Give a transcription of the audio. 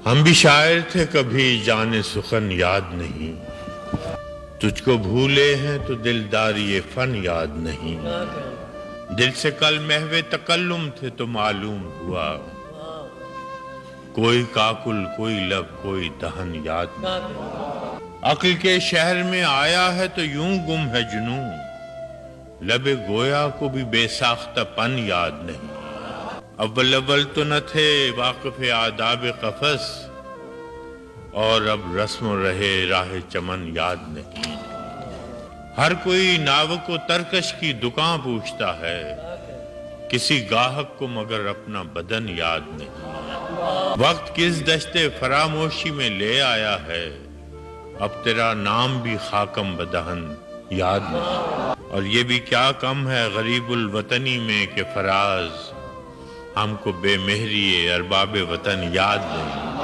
ہم بھی شاعر تھے کبھی جانے سخن یاد نہیں، تجھ کو بھولے ہیں تو دلداری فن یاد نہیں، دل سے کل محو تکلم تھے تو معلوم ہوا، کوئی کاکل کوئی لب کوئی دہن یاد نہیں، عقل کے شہر میں آیا ہے تو یوں گم ہے جنوں، لب گویا کو بھی بے ساختہ پن یاد نہیں، اول تو نہ تھے واقف آداب قفس، اور اب رسم و رہے راہ چمن یاد نہیں، ہر کوئی ناوک و ترکش کی دکان پوچھتا ہے، کسی گاہک کو مگر اپنا بدن یاد نہیں، وقت کس دشت فراموشی میں لے آیا ہے، اب تیرا نام بھی خاکم بدہن یاد نہیں، اور یہ بھی کیا کم ہے غریب الوطنی میں کہ فراز ہم کو بے مہری ارباب وطن یاد نہیں۔